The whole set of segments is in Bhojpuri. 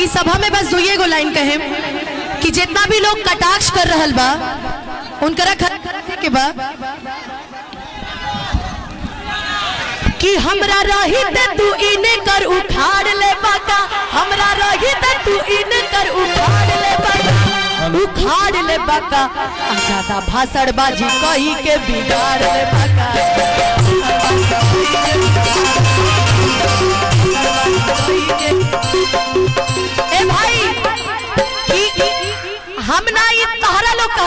इस सभा में बस दुइये गो लाइन कहे कि जितना भी लोग कटाक्ष कर रहल बा उनकरा के बा कि हमरा रही ते तू इने कर उखाड़ ले बाका, हमरा रही ते तू इने कर उखाड़ ले बाका, ज्यादा भाषण बाजी कही के बिगाड़ ले बाका। ए भाई हम ना ये तहरा लोग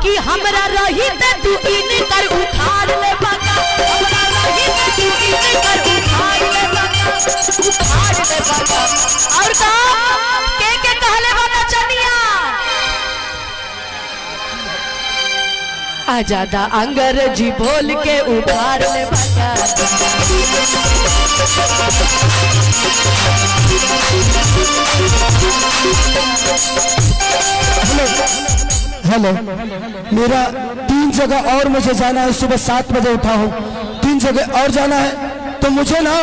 कि हमरा रही ते तू इने कर उखाड़ ले बाका, हमरा रही ते तू इने कर उखाड़ ले बाका, उखाड़ ले बाका। और का के कहले बाका चनिया आजादा अंग्रेजी बोल के उखाड़ ले बाका। हेलो, मेरा 3 जगह और मुझे जाना है, सुबह 7 बजे उठा हूँ, 3 जगह और जाना है। तो मुझे ना,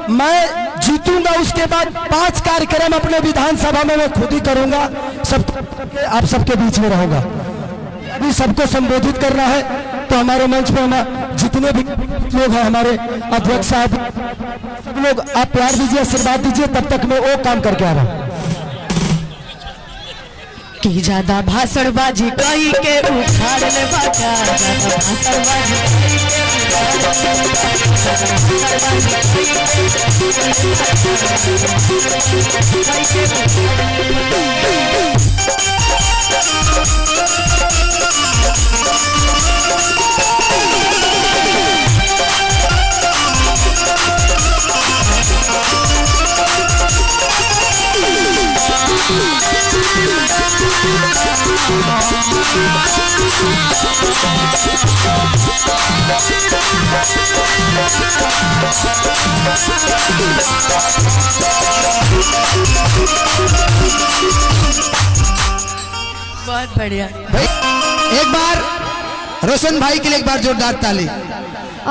मैं जीतूंगा उसके बाद 5 कार्यक्रम अपने विधानसभा में मैं खुद ही करूंगा, आप सबके बीच में रहूंगा। अभी सबको संबोधित करना है, तो हमारे मंच पे हमारे जितने भी लोग हैं, हमारे अध्यक्ष साहब, सब लोग आप प्यार दीजिए, आशीर्वाद दीजिए, तब तक मैं वो काम करके आ रहा हूँ। कि ज्यादा भाषणबाजी कही के उखाड़ ले बाका, ज्यादा भाषणबाजी कही बहुत बढ़िया भाई। एक बार रोशन भाई के लिए एक बार जोरदार ताली।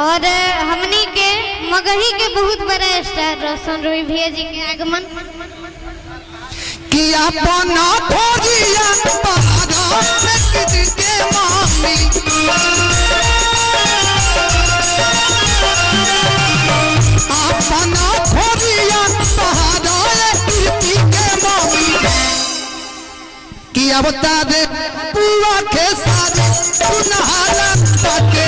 और हमनी के मगही के बहुत बड़ा स्टार रोशन रोई भैया जी के आगमन कि अपना खोजिया पहाड़ा के मामी, अपना खोजिया पहाड़ा के मामी, कि अब तारे पूरा के सारे सुनहरा पाके,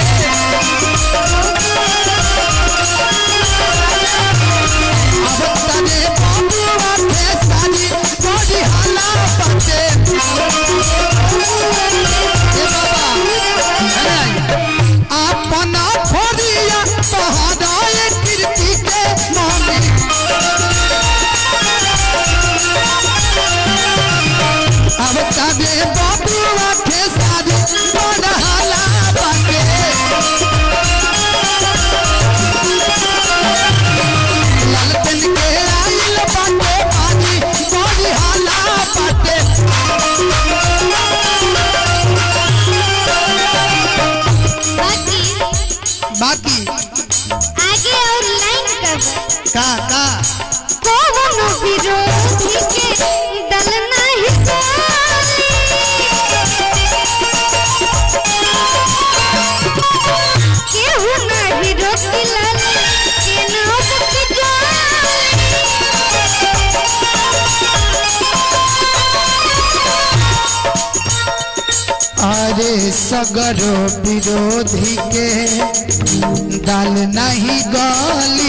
अब तारे पूरा के सारे बड़ी हाला पाके। ए बाबा अपना खोरिया पहाड़ा कीर्ति के मामी, अब तारे बाबूआ के सारे बड़ा हाला पाके। लालटेन के आइल बाटे पानी बड़ी हाला पाके। बाकी आगे और लाइन का कौन विरोधी के दल नहीं केहू नहीं रोकी लाल के नाम के अरे सगरो विरोधी के दल नहीं गली,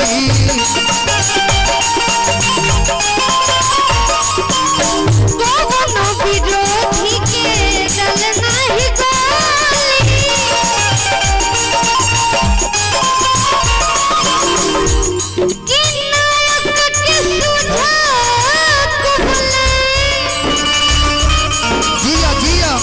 कौन विरोधी के दल नहीं जिया जिया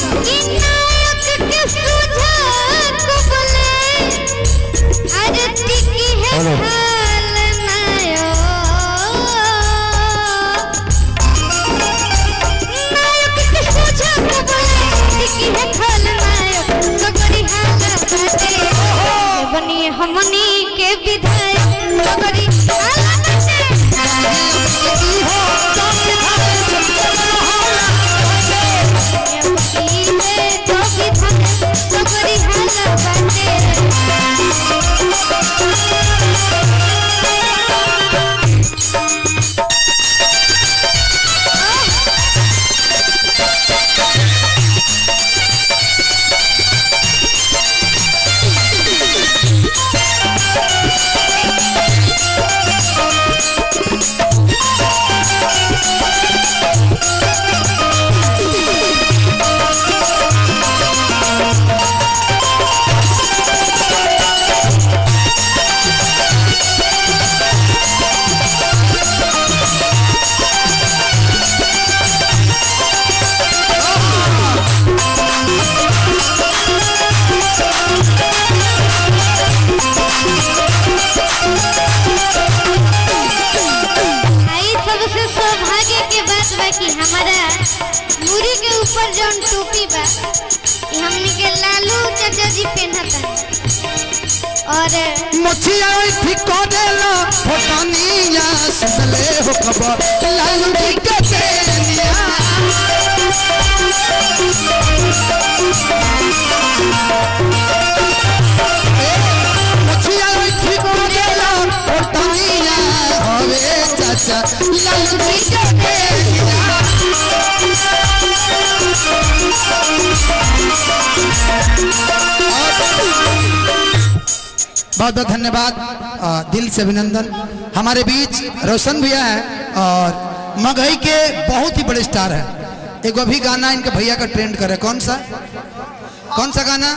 हमनी के विधायक सौभाग्य के बात बा कि हमारा मुरी के ऊपर जौन टोपी बा ये हमनी के लालू चाचा जी पहनता और मुछिया ठीक को देला फोटानिया सुनले हो खबर लालू जी के तेनिया मुछिया ठीक को देला फोटानिया होवे चाचा लालू जी के तेनिया बहुत बहुत धन्यवाद दिल से अभिनंदन। हमारे बीच रोशन भैया है और मगही के बहुत ही बड़े स्टार हैं। एक अभी गाना इनके भैया का ट्रेंड करे कौन सा गाना